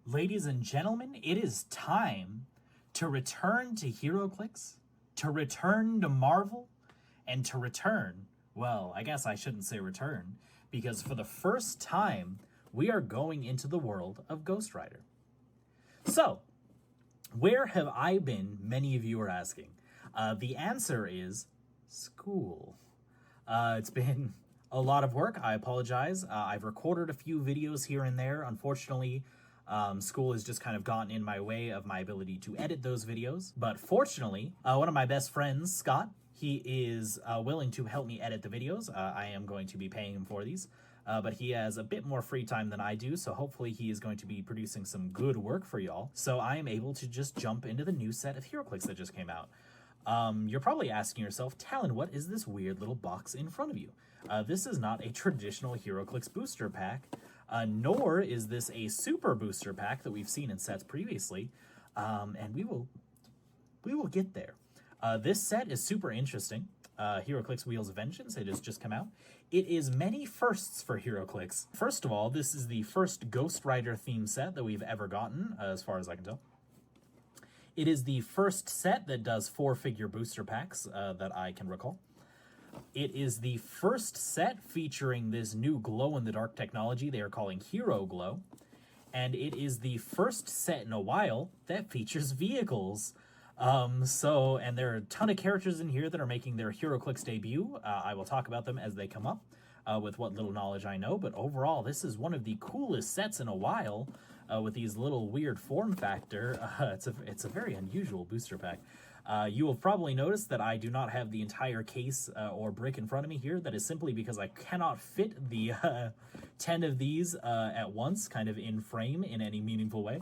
Ladies and gentlemen, it is time to return to Heroclix, to return to Marvel, and to return, well, I guess I shouldn't say return, because for the first time, we are going into the world of Ghost Rider. So, where have I been, many of you are asking? The answer is school. It's been a lot of work. I apologize. I've recorded a few videos here and there. Unfortunately, school has just kind of gotten in my way of my ability to edit those videos. But fortunately, one of my best friends, Scott, he is willing to help me edit the videos. I am going to be paying him for these. But he has a bit more free time than I do, so hopefully he is going to be producing some good work for y'all. So I am able to just jump into the new set of Heroclix that just came out. You're probably asking yourself, Talon, what is this weird little box in front of you? This is not a traditional Heroclix booster pack, nor is this a super booster pack that we've seen in sets previously, and we will get there. This set is super interesting. Heroclix Wheels of Vengeance, it has just come out. It is many firsts for Heroclix. First of all, this is the first Ghost Rider theme set that we've ever gotten, as far as I can tell. It is the first set that does 4-figure booster packs that I can recall. It is the first set featuring this new glow-in-the-dark technology they are calling Hero Glow. And it is the first set in a while that features vehicles. And there are a ton of characters in here that are making their Heroclix debut. I will talk about them as they come up with what little knowledge I know. But overall, this is one of the coolest sets in a while with these little weird form factor. It's a very unusual booster pack. You will probably notice that I do not have the entire case or brick in front of me here. That is simply because I cannot fit the 10 of these at once, kind of in frame in any meaningful way.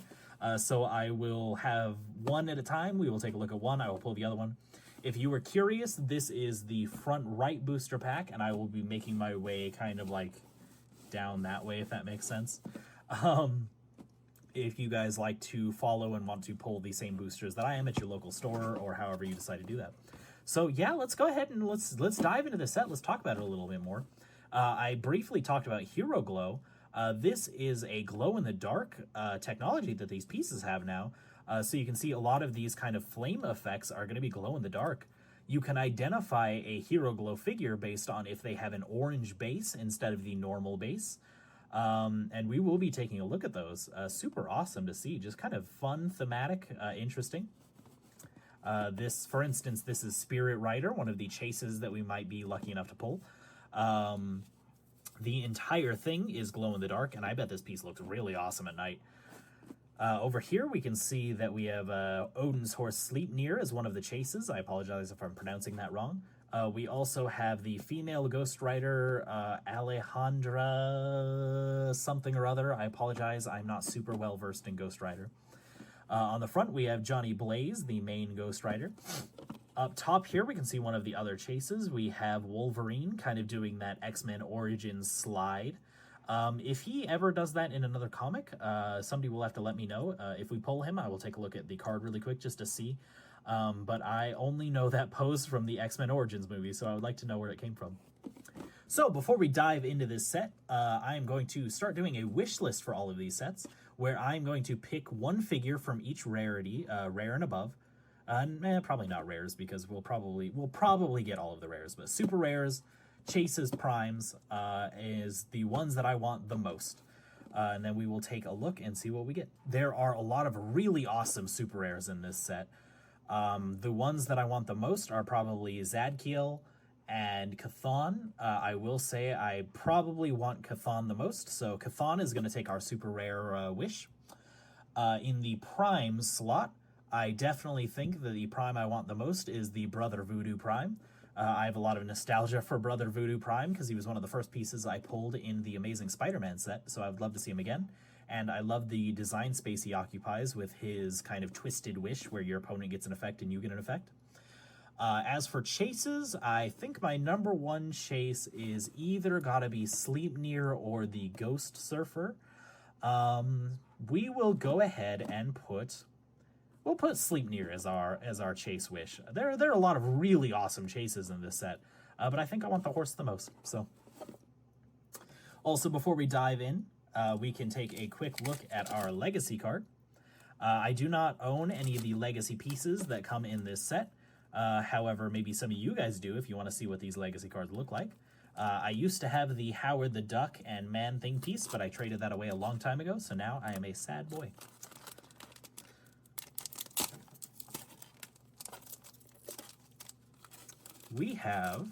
So I will have one at a time. We will take a look at one. I will pull the other one. If you were curious, this is the front right booster pack, and I will be making my way kind of like down that way, if that makes sense. If you guys like to follow and want to pull the same boosters that I am at your local store or however you decide to do that. So yeah, let's go ahead and let's dive into the set. Let's talk about it a little bit more. I briefly talked about Hero Glow. This is a glow-in-the-dark technology that these pieces have now. So you can see a lot of these kind of flame effects are going to be glow-in-the-dark. You can identify a Hero Glow figure based on if they have an orange base instead of the normal base. And we will be taking a look at those. Super awesome to see. Just kind of fun, thematic, interesting. This, for instance, this is Spirit Rider, one of the chases that we might be lucky enough to pull. The entire thing is glow-in-the-dark, and I bet this piece looks really awesome at night. Over here, we can see that we have Odin's horse Sleipnir as one of the chases. I apologize if I'm pronouncing that wrong. We also have the female Ghost Rider, Alejandra something or other. I apologize, I'm not super well versed in Ghost Rider. On the front, we have Johnny Blaze, the main Ghost Rider. Up top here, we can see one of the other chases. We have Wolverine kind of doing that X-Men Origins slide. If he ever does that in another comic, somebody will have to let me know. If we pull him, I will take a look at the card really quick just to see. But I only know that pose from the X-Men Origins movie, so I would like to know where it came from. So before we dive into this set, I am going to start doing a wish list for all of these sets, where I'm going to pick one figure from each rarity, rare and above. Probably not rares, because we'll probably get all of the rares, but super rares, chases, primes is the ones that I want the most. And then we will take a look and see what we get. There are a lot of really awesome super rares in this set. The ones that I want the most are probably Zadkiel and Chthon. I will say I probably want Chthon the most, so Chthon is going to take our super rare wish. In the prime slot, I definitely think that the prime I want the most is the Brother Voodoo Prime. I have a lot of nostalgia for Brother Voodoo Prime because he was one of the first pieces I pulled in the Amazing Spider-Man set, so I would love to see him again. And I love the design space he occupies with his kind of twisted wish where your opponent gets an effect and you get an effect. As for chases, I think my number one chase is either gotta be Sleipnir or the Ghost Surfer. We will go ahead and we'll put Sleipnir as our chase wish. There are a lot of really awesome chases in this set, but I think I want the horse the most. So, also before we dive in, we can take a quick look at our Legacy card. I do not own any of the Legacy pieces that come in this set. However, maybe some of you guys do if you want to see what these Legacy cards look like. I used to have the Howard the Duck and Man-Thing piece, but I traded that away a long time ago, so now I am a sad boy. We have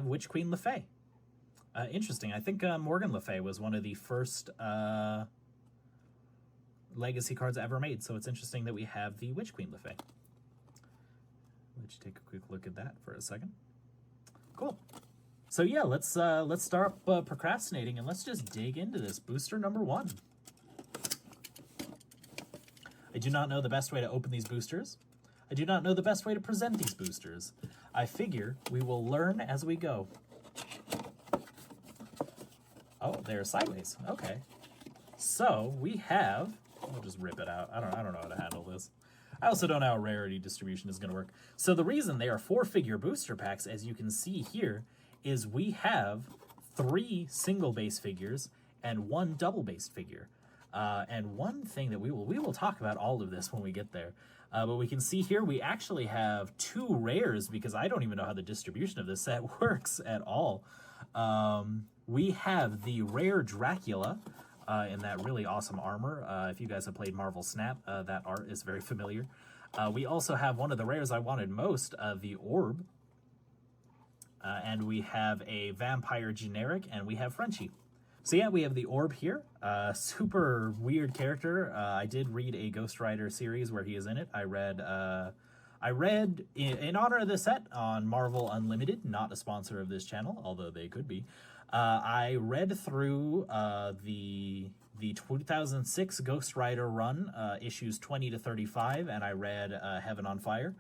Witch Queen Le Fay. Interesting. I think Morgan Le Fay was one of the first Legacy cards ever made, so it's interesting that we have the Witch Queen Le Fay. Let's take a quick look at that for a second. Cool. So yeah, let's start procrastinating and let's just dig into this booster number 1. I do not know the best way to open these boosters. I do not know the best way to present these boosters. I figure we will learn as we go. Oh, they're sideways. Okay. So we have. I'll just rip it out. I don't know how to handle this. I also don't know how rarity distribution is going to work. So the reason they are 4-figure booster packs, as you can see here, is we have 3 single base figures and 1 double base figure. And one thing that we will talk about all of this when we get there. But we can see here we actually have 2 rares because I don't even know how the distribution of this set works at all. We have the rare Dracula in that really awesome armor. If you guys have played Marvel Snap, that art is very familiar. We also have one of the rares I wanted most, the Orb. And we have a Vampire Generic, and we have Frenchie. So yeah, we have the Orb here. Super weird character. I did read a Ghost Rider series where he is in it. I read in honor of the set on Marvel Unlimited, not a sponsor of this channel, although they could be. I read through the 2006 Ghost Rider run, issues 20 to 35, and I read Heaven on Fire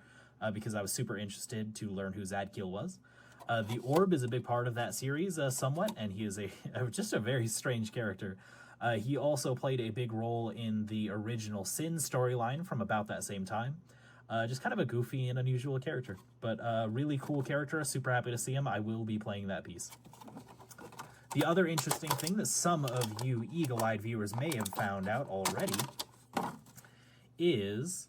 because I was super interested to learn who Zadkiel was. The Orb is a big part of that series somewhat, and he is just a very strange character. He also played a big role in the original Sin storyline from about that same time. Just kind of a goofy and unusual character, but really cool character. Super happy to see him. I will be playing that piece. The other interesting thing that some of you eagle-eyed viewers may have found out already is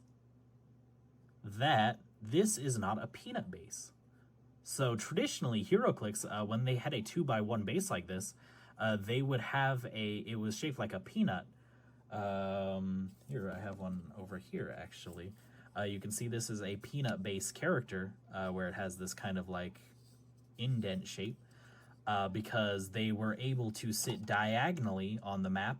that this is not a peanut base. So traditionally, Heroclix, when they had a 2x1 base like this, they would have it was shaped like a peanut. Here, I have one over here, actually. You can see this is a peanut-based character, where it has this kind of like indent shape, because they were able to sit diagonally on the map,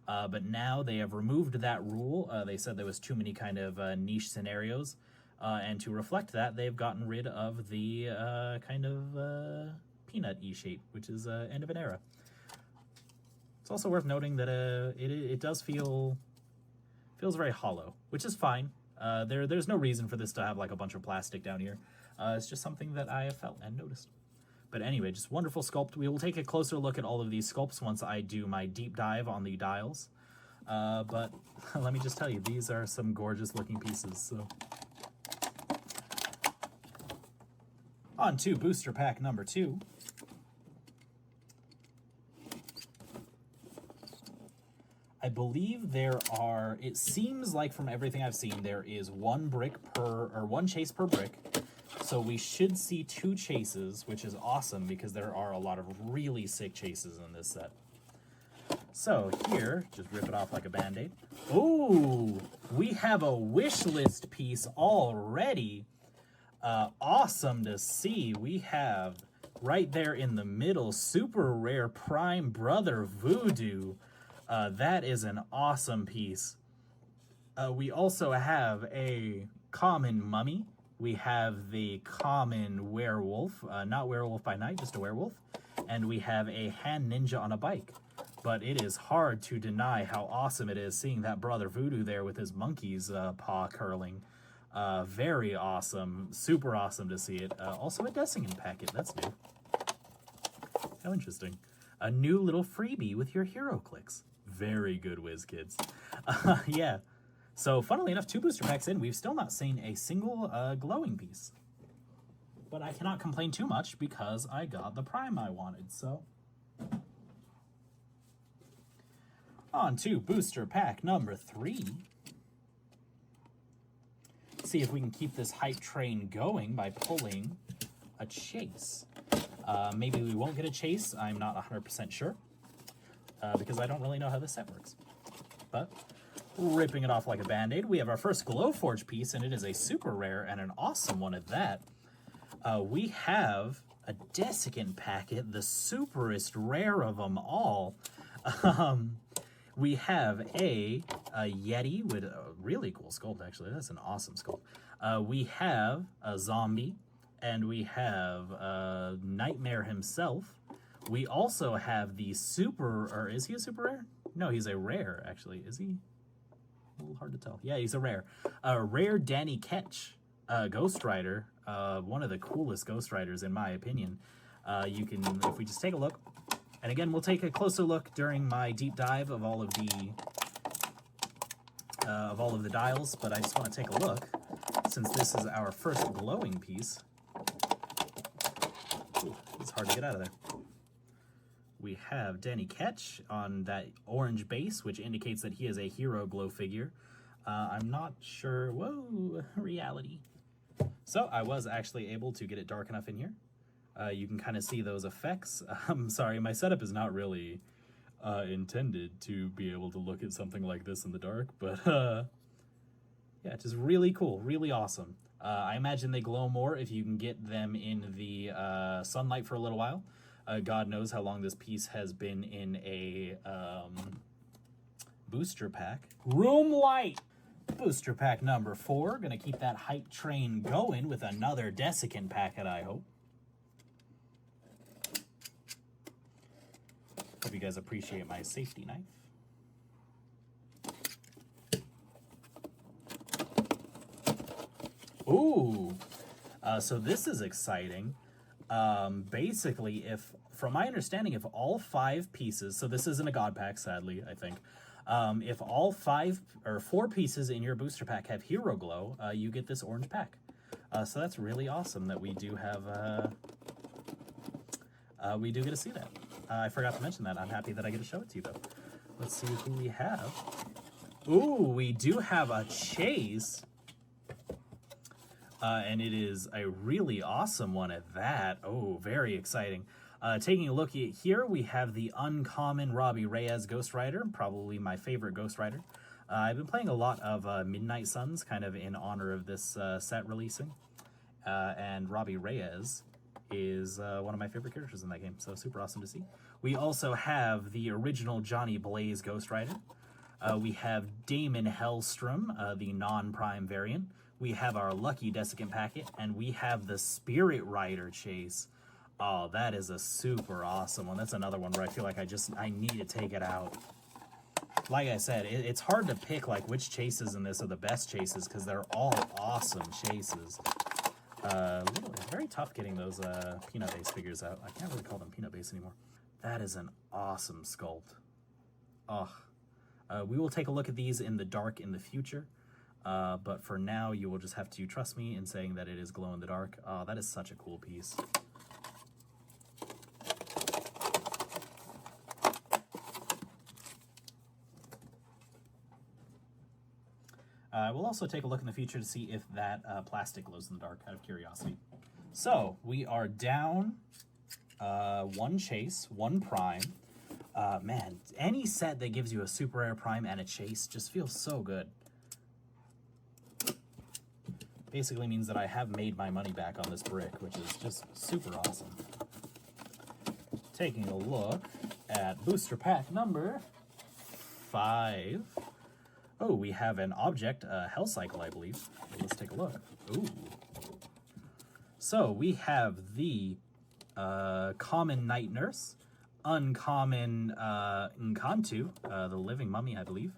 but now they have removed that rule. They said there was too many kind of niche scenarios. And to reflect that, they've gotten rid of the kind of peanut-y shape, which is end of an era. It's also worth noting that it does feels very hollow, which is fine. There's no reason for this to have like a bunch of plastic down here. It's just something that I have felt and noticed. But anyway, just wonderful sculpt. We will take a closer look at all of these sculpts once I do my deep dive on the dials. But let me just tell you, these are some gorgeous looking pieces. So. On to booster pack number 2. I believe there are, it seems like from everything I've seen, there is 1 brick per, or 1 chase per brick. So we should see 2 chases, which is awesome because there are a lot of really sick chases in this set. So here, just rip it off like a band-aid. Ooh, we have a wish list piece already. Awesome to see. We have right there in the middle, super rare Prime Brother Voodoo. That is an awesome piece. We also have a common mummy. We have the common werewolf, not werewolf by night, just a werewolf. And we have a hand ninja on a bike. But it is hard to deny how awesome it is seeing that Brother Voodoo there with his monkey's paw curling. Very awesome, super awesome to see it. Also a Dessingen packet, that's new. How interesting. A new little freebie with your Heroclix. Very good, WizKids. Yeah, So, funnily enough, 2 booster packs in, we've still not seen a single glowing piece. But I cannot complain too much because I got the prime I wanted, so. On to booster pack number 3. See if we can keep this hype train going by pulling a chase. Maybe we won't get a chase, I'm not 100% sure. Because I don't really know how this set works. But ripping it off like a band-aid, we have our first Glowforge piece, and it is a super rare and an awesome one at that. We have a Desiccant packet, the superest rare of them all. We have a Yeti with a really cool sculpt, actually. That's an awesome sculpt. We have a Zombie, and we have Nightmare himself. We also have the super, or is he a super rare? No, he's a rare, actually. Is he? A little hard to tell. Yeah, he's a rare. Rare Danny Ketch, Ghost Rider. One of the coolest Ghost Riders, in my opinion. You can, if we just take a look, and again, we'll take a closer look during my deep dive of all of the dials, but I just want to take a look, since this is our first glowing piece. Ooh, it's hard to get out of there. We have Danny Ketch on that orange base, which indicates that he is a hero glow figure. I'm not sure. Whoa, reality. So I was actually able to get it dark enough in here. You can kind of see those effects. I'm sorry, my setup is not really intended to be able to look at something like this in the dark, but yeah, it's just really cool, really awesome. I imagine they glow more if you can get them in the sunlight for a little while. God knows how long this piece has been in a booster pack. Room light! Booster pack number 4. Gonna keep that hype train going with another Desiccant packet, I hope. Hope you guys appreciate my safety knife. Ooh! So this is exciting. Basically, from my understanding, if all 5 pieces, so this isn't a God pack, sadly, I think. If all 5 or 4 pieces in your booster pack have Hero Glow, you get this orange pack. So that's really awesome that we do have, we do get to see that. I forgot to mention that. I'm happy that I get to show it to you, though. Let's see who we have. Ooh, we do have a Chase. And it is a really awesome one at that. Oh, very exciting. Taking a look at here, we have the uncommon Robbie Reyes Ghost Rider, probably my favorite Ghost Rider. I've been playing a lot of Midnight Suns, kind of in honor of this set releasing. And Robbie Reyes is one of my favorite characters in that game, so super awesome to see. We also have the original Johnny Blaze Ghost Rider. We have Damon Hellstrom, the non-prime variant. We have our Lucky Desiccant packet, and we have the Spirit Rider Chase. Oh, that is a super awesome one. That's another one where I feel like I need to take it out. Like I said, it's hard to pick like which chases in this are the best chases because they're all awesome chases. It's very tough getting those peanut-based figures out. I can't really call them peanut-based anymore. That is an awesome sculpt. Oh, we will take a look at these in the dark in the future. But for now, you will just have to trust me in saying that it is glow in the dark. Oh, that is such a cool piece. We'll also take a look in the future to see if that plastic glows in the dark, out of curiosity. So, we are down 1 chase, 1 prime. Man, any set that gives you a super rare prime and a chase just feels so good. Basically means that I have made my money back on this brick, which is just super awesome. Taking a look at booster pack number 5. Oh, we have an object, Hell Cycle, I believe. Let's take a look. Ooh. So we have the common Night Nurse, uncommon Nkantu, the Living Mummy, I believe.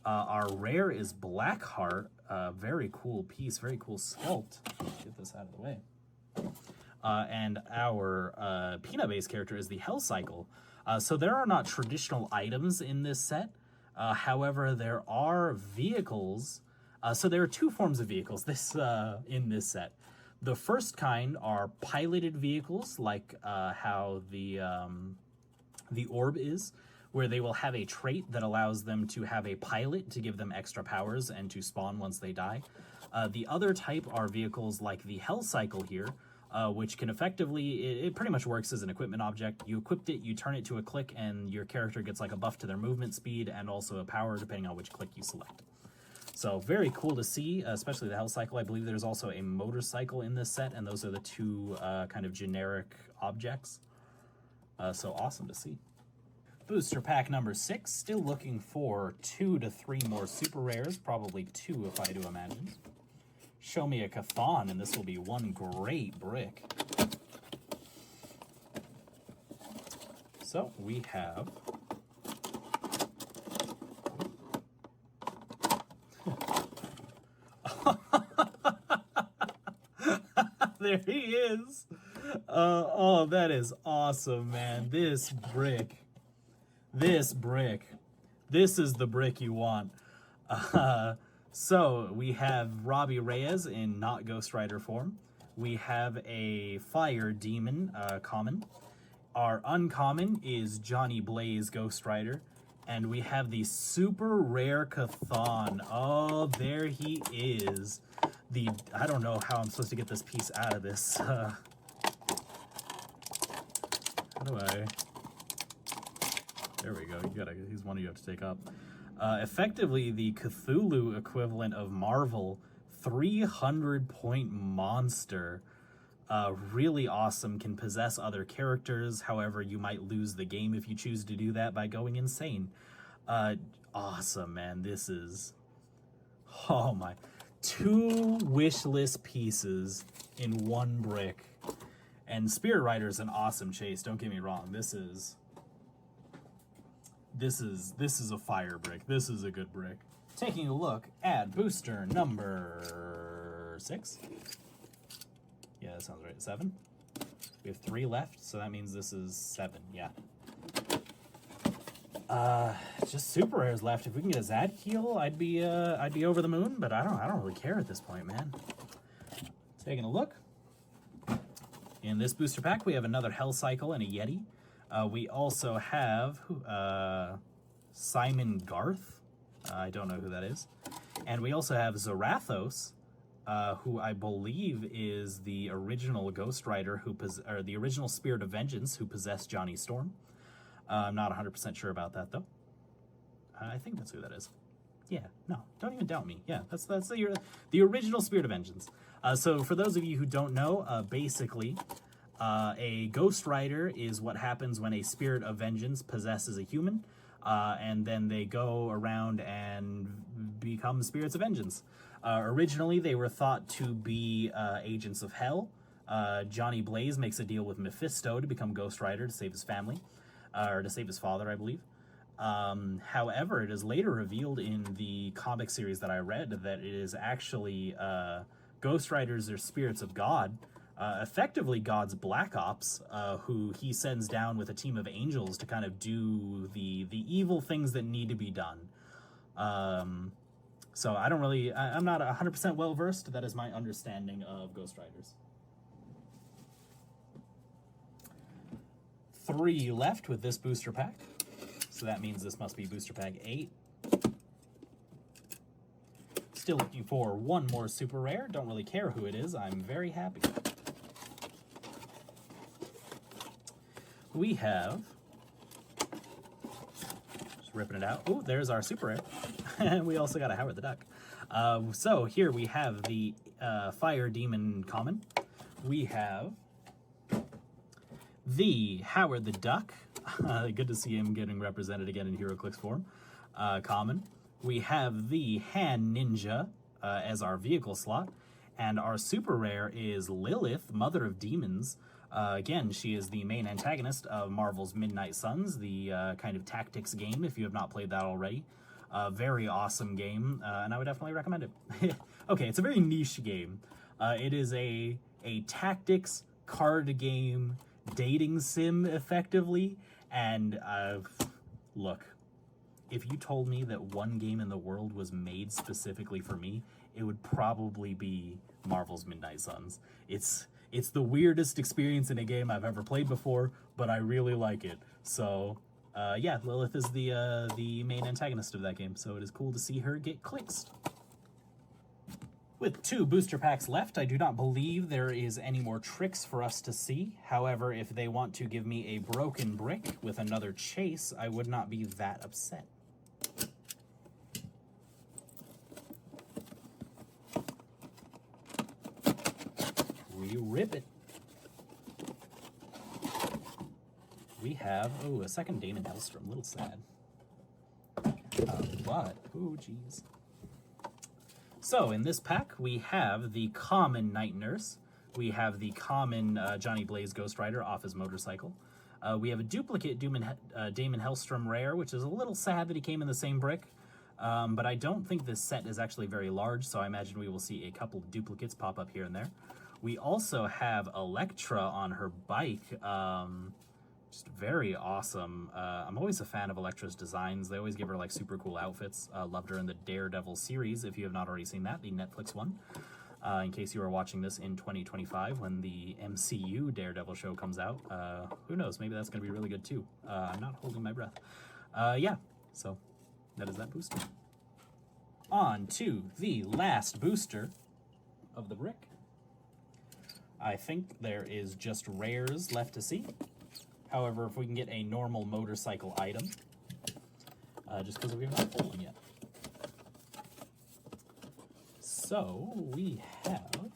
Our rare is Blackheart, very cool piece, very cool sculpt. Get this out of the way. And our peanut-based character is the Hell Cycle. So there are not traditional items in this set. However, there are vehicles. So there are two forms of vehicles in this set. The first kind are piloted vehicles, like how the orb is, where they will have a trait that allows them to have a pilot to give them extra powers and to spawn once they die. The other type are vehicles like the Hell Cycle here, which can effectively, it pretty much works as an equipment object. You equipped it, you turn it to a click, and your character gets like a buff to their movement speed and also a power depending on which click you select. So very cool to see, especially the Hell Cycle. I believe there's also a motorcycle in this set, and those are the two kind of generic objects. So awesome to see. Booster pack number 6, still looking for 2 to 3 more super rares, probably 2 if I do imagine. Show me a Chthon, and this will be one great brick. So we have there he is. Oh, that is awesome, man. This brick. This is the brick you want. So we have Robbie Reyes in not Ghost Rider form. We have a Fire Demon common. Our uncommon is Johnny Blaze Ghost Rider. And we have the super rare Chthon. Oh, there he is. I don't know how I'm supposed to get this piece out of this. How do I... There we go. He's one you have to take up. Effectively, the Cthulhu equivalent of Marvel, 300-point monster. Really awesome, can possess other characters. However, you might lose the game if you choose to do that by going insane. Awesome, man. This is... Oh my... 2 wish list pieces in 1 brick. And Spirit Rider is an awesome chase, don't get me wrong. This is a fire brick. This is a good brick. Taking a look at booster number 6. Yeah, that sounds right. 7. We have 3 left, so that means this is 7. Yeah. Just super rares left. If we can get a Zadkiel, I'd be over the moon. But I don't really care at this point, man. Taking a look. In this booster pack, we have another Hell Cycle and a Yeti. We also have Simon Garth. I don't know who that is. And we also have Zarathos, who I believe is the original Ghost Rider, or the original Spirit of Vengeance who possessed Johnny Storm. I'm not 100% sure about that, though. I think that's who that is. Yeah, no, don't even doubt me. Yeah, that's the original Spirit of Vengeance. So for those of you who don't know, basically, a Ghost Rider is what happens when a Spirit of Vengeance possesses a human, and then they go around and become Spirits of Vengeance. Originally, they were thought to be agents of hell. Johnny Blaze makes a deal with Mephisto to become Ghost Rider to save his family, or to save his father, I believe. However, it is later revealed in the comic series that I read that it is actually Ghost Riders are spirits of God, effectively God's Black Ops, who he sends down with a team of angels to kind of do the evil things that need to be done. So I'm not 100% well versed. That is my understanding of Ghost Riders. 3 left with this booster pack. So that means this must be booster pack 8. Still looking for 1 more super rare. Don't really care who it is. I'm very happy. We have... Just ripping it out. Oh, there's our super rare. And we also got a Howard the Duck. So here we have the Fire Demon common. We have the Howard the Duck. Good to see him getting represented again in Heroclix form. Common. We have the Hand Ninja as our vehicle slot. And our super rare is Lilith, Mother of Demons. Again, she is the main antagonist of Marvel's Midnight Suns, the kind of tactics game, if you have not played that already. Very awesome game, and I would definitely recommend it. Okay, it's a very niche game. It is a tactics card game dating sim, effectively, and look, if you told me that one game in the world was made specifically for me, it would probably be Marvel's Midnight Suns. It's the weirdest experience in a game I've ever played before, but I really like it. So, yeah, Lilith is the main antagonist of that game, so it is cool to see her get clixed. With 2 booster packs left, I do not believe there is any more tricks for us to see. However, if they want to give me a broken brick with another chase, I would not be that upset. We rip it. We have, oh, a second Damon Hellstrom, a little sad. But, oh, geez. So, in this pack, we have the common Night Nurse. We have the common Johnny Blaze Ghost Rider off his motorcycle. We have a duplicate Damon Hellstrom rare, which is a little sad that he came in the same brick. But I don't think this set is actually very large, so I imagine we will see a couple of duplicates pop up here and there. We also have Elektra on her bike. Just very awesome. I'm always a fan of Elektra's designs. They always give her like super cool outfits. Loved her in the Daredevil series, if you have not already seen that, the Netflix one. In case you are watching this in 2025 when the MCU Daredevil show comes out. Who knows, maybe that's going to be really good too. I'm not holding my breath. Yeah, so that is that booster. On to the last booster of the brick. I think there is just rares left to see. However, if we can get a normal motorcycle item, just because we have not pulled one yet. So we have,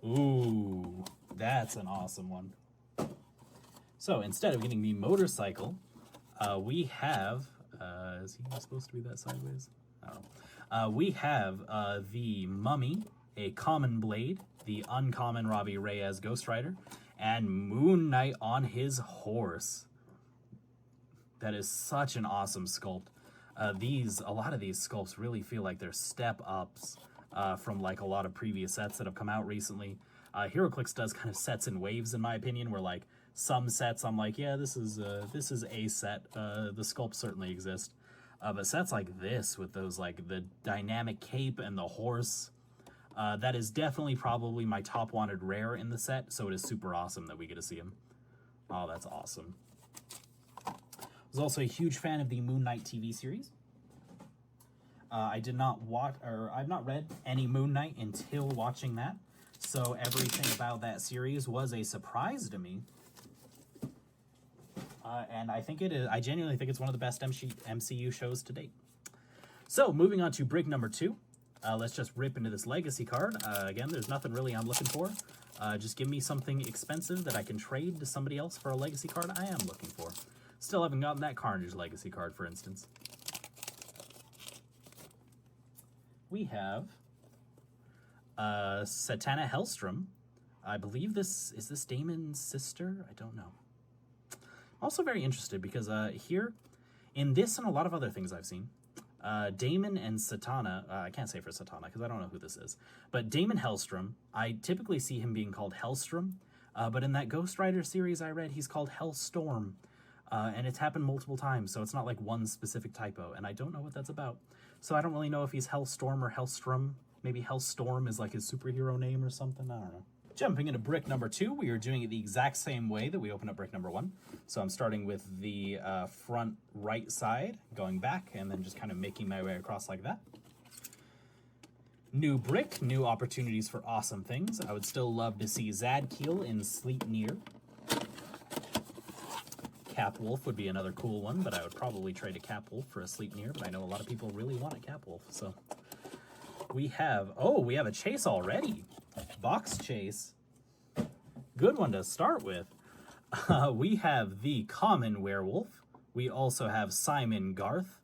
ooh, that's an awesome one. So instead of getting the motorcycle, we have, is he supposed to be that sideways? I don't know. We have the Mummy, a common blade, the uncommon Robbie Reyes Ghost Rider, and Moon Knight on his horse. That is such an awesome sculpt. A lot of these sculpts really feel like they're step ups from like a lot of previous sets that have come out recently. Heroclix does kind of sets in waves, in my opinion, where like some sets I'm like, yeah, this is a set. The sculpts certainly exist, but sets like this with those like the dynamic cape and the horse. That is definitely probably my top wanted rare in the set, so it is super awesome that we get to see him. Oh, that's awesome. I was also a huge fan of the Moon Knight TV series. I did not watch, or I've not read any Moon Knight until watching that, so everything about that series was a surprise to me. And I think it is. I genuinely think it's one of the best MCU shows to date. So, moving on to brick number 2. Let's just rip into this legacy card. Again, there's nothing really I'm looking for. Just give me something expensive that I can trade to somebody else for a legacy card I am looking for. Still haven't gotten that Carnage legacy card, for instance. We have Satana Hellstrom. I believe this is Damon's sister? I don't know. I'm also very interested because here, in this and a lot of other things I've seen, Damon and Satana, I can't say for Satana because I don't know who this is, but Damon Hellstrom, I typically see him being called Hellstrom, but in that Ghost Rider series I read, he's called Hellstorm, and it's happened multiple times, so it's not like one specific typo, and I don't know what that's about. So I don't really know if he's Hellstorm or Hellstrom. Maybe Hellstorm is like his superhero name or something, I don't know. Jumping into brick number 2, we are doing it the exact same way that we opened up brick number 1. So I'm starting with the front right side, going back, and then just kind of making my way across like that. New brick, new opportunities for awesome things. I would still love to see Zadkiel in Sleep Near. Capwolf would be another cool one, but I would probably trade a Capwolf for a Sleep Near, but I know a lot of people really want a Capwolf, so. We have a chase already. Box chase. Good one to start with. We have the common werewolf. We also have Simon Garth.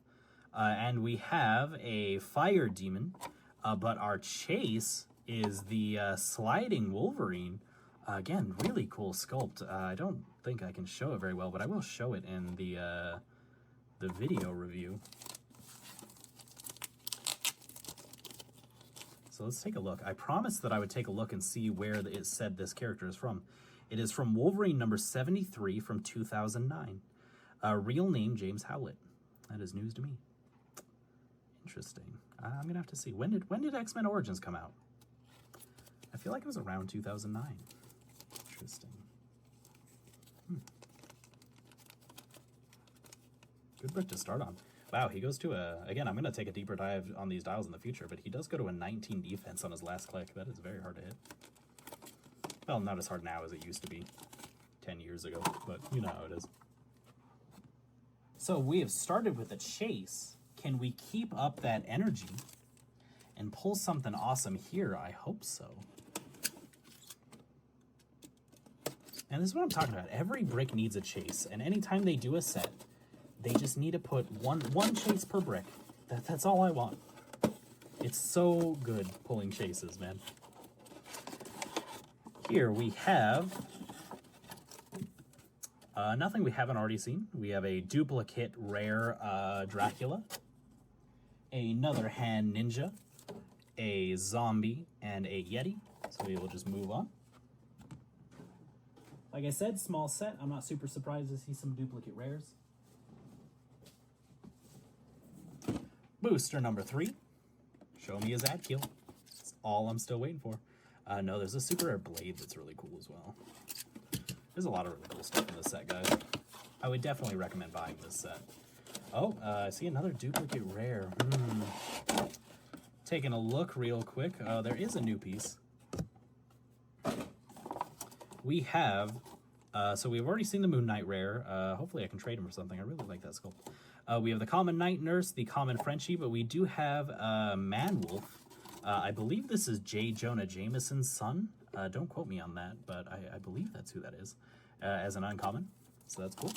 And we have a fire demon. But our chase is the sliding Wolverine. Again, really cool sculpt. I don't think I can show it very well, but I will show it in the video review. So let's take a look. I promised that I would take a look and see where it said this character is from. It is from Wolverine number 73 from 2009. Real name, James Howlett. That is news to me. Interesting. I'm gonna have to see. When did X-Men Origins come out? I feel like it was around 2009. Interesting. Good brick to start on. Wow, he goes to a... Again, I'm going to take a deeper dive on these dials in the future, but he does go to a 19 defense on his last click. That is very hard to hit. Well, not as hard now as it used to be 10 years ago, but you know how it is. So we have started with a chase. Can we keep up that energy and pull something awesome here? I hope so. And this is what I'm talking about. Every brick needs a chase, and anytime they do a set, they just need to put one chase per brick. That's all I want. It's so good pulling chases, man. Here we have nothing we haven't already seen. We have a duplicate rare Dracula, another hand ninja, a zombie, and a yeti. So we will just move on. Like I said, small set. I'm not super surprised to see some duplicate rares. Booster number 3. Show me his ad kill. That's all I'm still waiting for. No, there's a super rare blade that's really cool as well. There's a lot of really cool stuff in this set, guys. I would definitely recommend buying this set. Oh, I see another duplicate rare. Taking a look real quick. There is a new piece. We have... so we've already seen the Moon Knight rare. Hopefully I can trade him for something. I really like that sculpt. We have the common Night Nurse, the common Frenchie, but we do have Manwolf. I believe this is J. Jonah Jameson's son. Don't quote me on that, but I believe that's who that is, as an uncommon. So that's cool.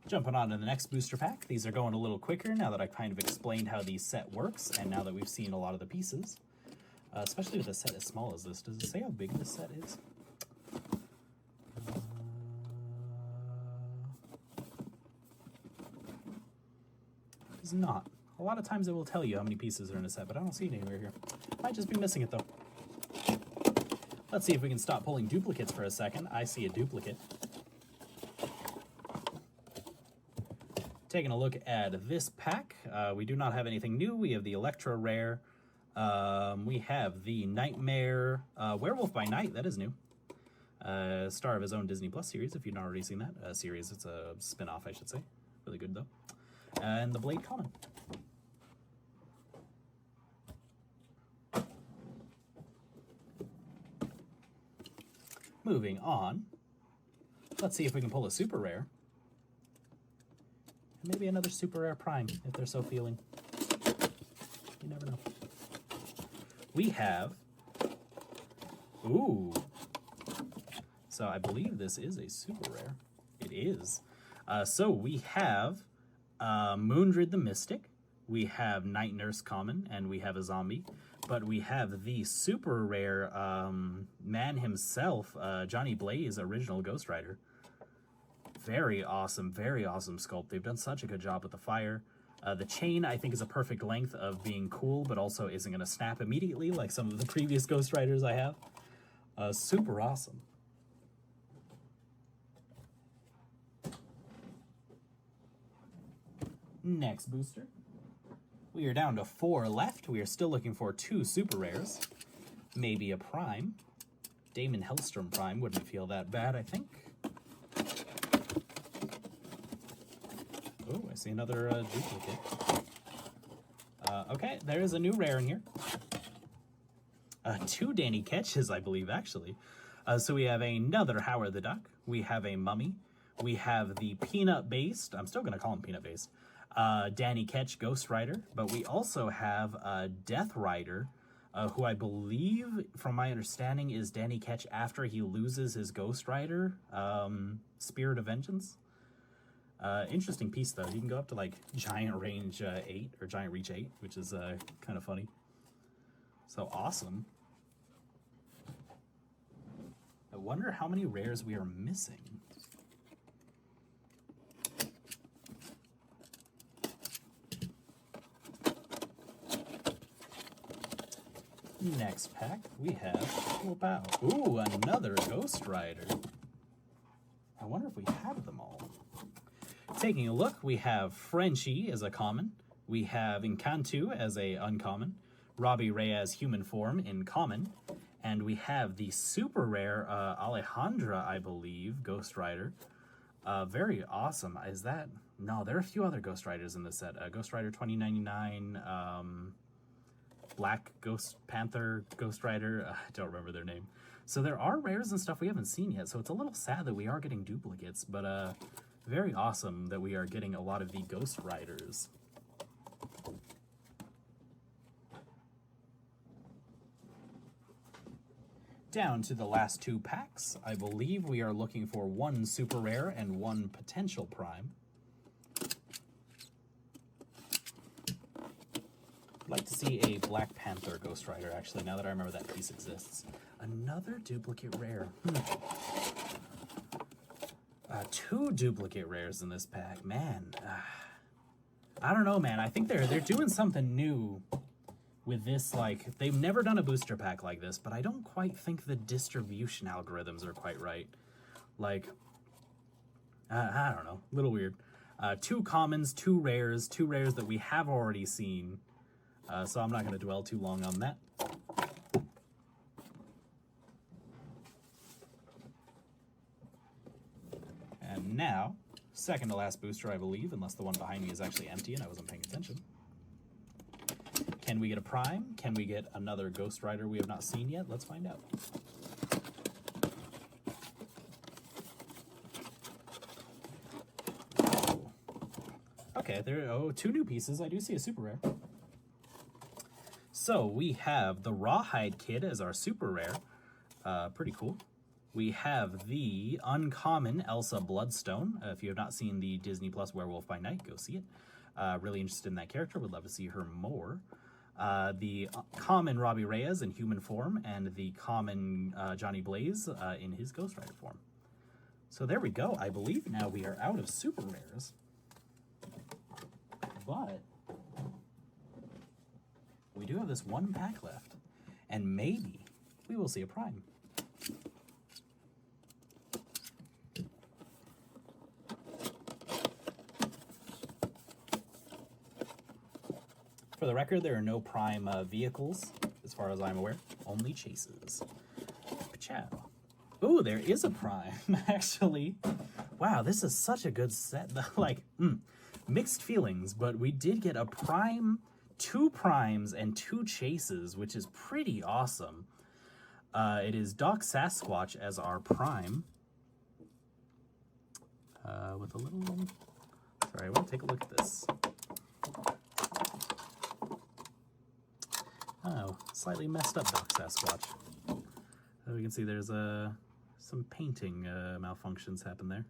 Jumping on to the next booster pack. These are going a little quicker now that I kind of explained how the set works, and now that we've seen a lot of the pieces. Especially with a set as small as this. Does it say how big this set is? It's not. A lot of times it will tell you how many pieces are in a set, but I don't see it anywhere here. Might just be missing it though. Let's see if we can stop pulling duplicates for a second. I see a duplicate. Taking a look at this pack, we do not have anything new. We have the Electra rare. We have the Nightmare Werewolf by Night. That is new. Star of his own Disney Plus series, if you've not already seen that. Series, it's a spin-off, I should say. Really good, though. And the Blade Common. Moving on. Let's see if we can pull a super rare. And maybe another super rare prime, if they're so feeling. You never know. We have... Ooh. So I believe this is a super rare. It is. So we have Moondred the Mystic. We have Night Nurse Common, and we have a zombie. But we have the super rare man himself, Johnny Blaze, original Ghost Rider. Very awesome sculpt. They've done such a good job with the fire. The chain, I think, is a perfect length of being cool, but also isn't going to snap immediately like some of the previous Ghost Riders I have. Super awesome. Next booster. We are down to 4 left. We are still looking for 2 super rares. Maybe a prime. Damon Hellstrom prime wouldn't feel that bad, I think. Oh, I see another duplicate. Okay, there is a new rare in here. 2 Danny Ketches, I believe, actually. So we have another Howard the Duck. We have a Mummy. We have the peanut-based, I'm still going to call him peanut-based, Danny Ketch Ghost Rider. But we also have Death Rider, who I believe, from my understanding, is Danny Ketch after he loses his Ghost Rider, Spirit of Vengeance. Interesting piece, though. You can go up to, like, Giant Range 8, or Giant Reach 8, which is kind of funny. So awesome. I wonder how many rares we are missing. Next pack, we have, oh, wow. Ooh, another Ghost Rider. I wonder if we have them all. Taking a look, we have Frenchie as a common. We have Encantu as a uncommon. Robbie Reyes human form in common. And we have the super rare Alejandra, I believe, Ghost Rider. Very awesome. Is that... No, there are a few other Ghost Riders in this set. Ghost Rider 2099, Black Ghost Panther Ghost Rider. I don't remember their name. So there are rares and stuff we haven't seen yet, so it's a little sad that we are getting duplicates, but very awesome that we are getting a lot of the Ghost Riders. Down to the last two packs. I believe we are looking for one super rare and one potential prime. I'd like to see a Black Panther Ghost Rider, actually, now that I remember that piece exists. Another duplicate rare. Two duplicate rares in this pack. Man, I don't know, man. I think they're doing something new with this. Like, they've never done a booster pack like this, but I don't quite think the distribution algorithms are quite right. Like, I don't know. A little weird. Two commons, two rares that we have already seen. So I'm not going to dwell too long on that. And now, second to last booster, I believe, unless the one behind me is actually empty and I wasn't paying attention. Can we get a prime? Can we get another Ghost Rider we have not seen yet? Let's find out. Okay, there. Oh, two new pieces. I do see a super rare. So we have the Rawhide Kid as our super rare. Pretty cool. We have the uncommon Elsa Bloodstone. If you have not seen the Disney Plus Werewolf by Night, go see it. Really interested in that character. Would love to see her more. The common Robbie Reyes in human form, and the common Johnny Blaze in his Ghost Rider form. So there we go. I believe now we are out of super rares. But we do have this one pack left, and maybe we will see a prime. For the record, there are no prime vehicles, as far as I'm aware. Only chases. Pachow. Ooh, there is a prime, actually. Wow, this is such a good set. Like, mixed feelings, but we did get a prime, two primes, and two chases, which is pretty awesome. It is Doc Sasquatch as our prime. With a little... Sorry, I want to take a look at this. Oh, slightly messed up Doc Sasquatch. We can see there's some painting malfunctions happen there.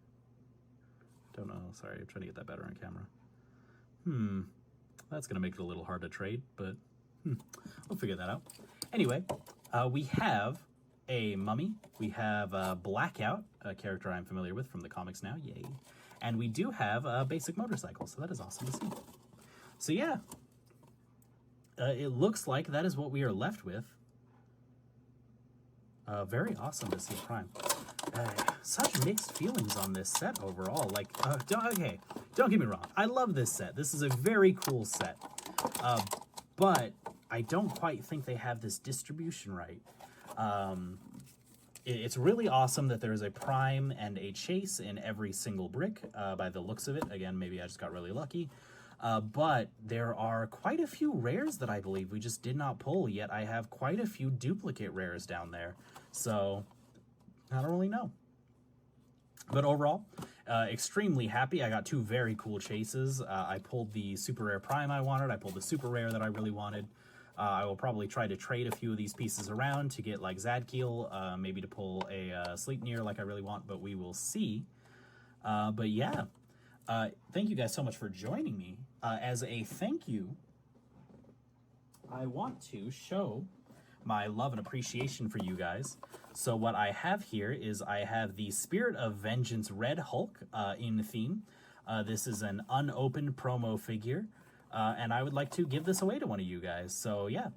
Don't know, sorry, I'm trying to get that better on camera. That's gonna make it a little hard to trade, but we'll figure that out. Anyway, we have a Mummy, we have a Blackout, a character I'm familiar with from the comics now, yay. And we do have a basic motorcycle, so that is awesome to see. So yeah, it looks like that is what we are left with. Very awesome to see a prime. Such mixed feelings on this set overall. Like, don't get me wrong. I love this set. This is a very cool set. But I don't quite think they have this distribution right. It's really awesome that there is a prime and a chase in every single brick, by the looks of it. Again, maybe I just got really lucky. But there are quite a few rares that I believe we just did not pull, yet I have quite a few duplicate rares down there. So, I don't really know. But overall, extremely happy. I got two very cool chases. I pulled the super rare prime I wanted. I pulled the super rare that I really wanted. I will probably try to trade a few of these pieces around to get like Zadkiel, maybe to pull a Sleipnir like I really want, but we will see. But yeah, thank you guys so much for joining me. As a thank you, I want to show my love and appreciation for you guys. So what I have here is I have the Spirit of Vengeance Red Hulk in theme. This is an unopened promo figure, and I would like to give this away to one of you guys. So yeah,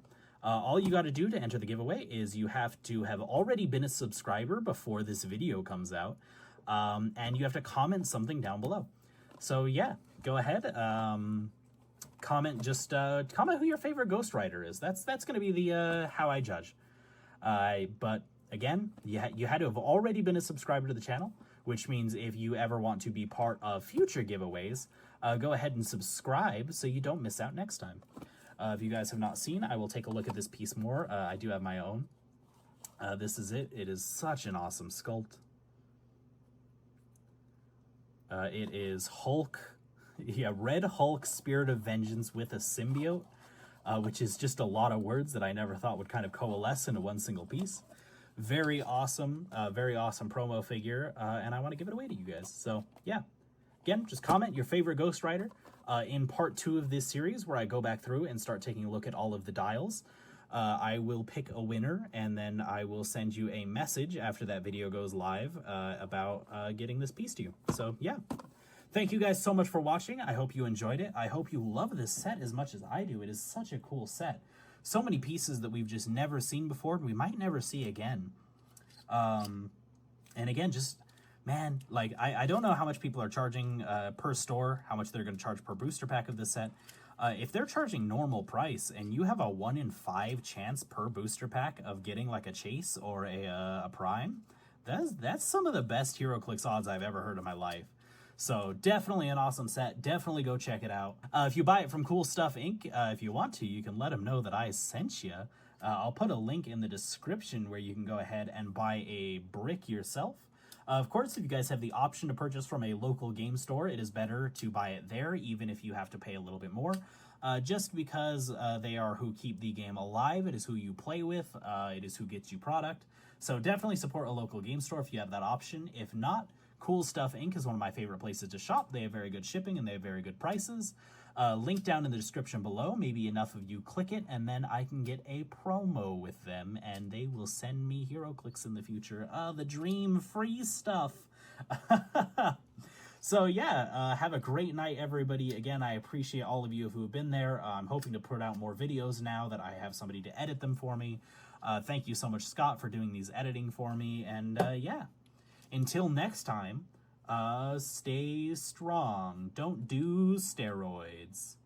All you got to do to enter the giveaway is you have to have already been a subscriber before this video comes out, and you have to comment something down below. So yeah, go ahead, comment who your favorite Ghost Rider is. That's going to be the how I judge. But again, you had to have already been a subscriber to the channel, which means if you ever want to be part of future giveaways, go ahead and subscribe so you don't miss out next time. If you guys have not seen, I will take a look at this piece more. I do have my own. This is it. It is such an awesome sculpt. It is Hulk. Yeah, Red Hulk, Spirit of Vengeance with a symbiote, which is just a lot of words that I never thought would kind of coalesce into one single piece. Very awesome promo figure, and I want to give it away to you guys. So yeah, again, just comment your favorite Ghost Rider. In part 2 of this series, where I go back through and start taking a look at all of the dials, I will pick a winner, and then I will send you a message after that video goes live about getting this piece to you. So yeah, thank you guys so much for watching. I hope you enjoyed it. I hope you love this set as much as I do. It is such a cool set. So many pieces that we've just never seen before, and we might never see again. And again, just... man, like, I don't know how much people are charging per store, how much they're going to charge per booster pack of this set. If they're charging normal price and you have a 1 in 5 chance per booster pack of getting like a chase or a prime, that's some of the best Heroclix odds I've ever heard in my life. So definitely an awesome set. Definitely go check it out. If you buy it from Cool Stuff Inc., if you want to, you can let them know that I sent you. I'll put a link in the description where you can go ahead and buy a brick yourself. Of course, if you guys have the option to purchase from a local game store, it is better to buy it there, even if you have to pay a little bit more, just because they are who keep the game alive. It is who you play with. It is who gets you product. So definitely support a local game store if you have that option. If not, Cool Stuff Inc. is one of my favorite places to shop. They have very good shipping and they have very good prices. Link down in the description below. Maybe enough of you click it, and then I can get a promo with them, and they will send me Heroclix in the future. The dream free stuff. So yeah, have a great night, everybody. Again, I appreciate all of you who have been there. I'm hoping to put out more videos now that I have somebody to edit them for me. Thank you so much, Scott, for doing these editing for me. And yeah, until next time, stay strong. Don't do steroids.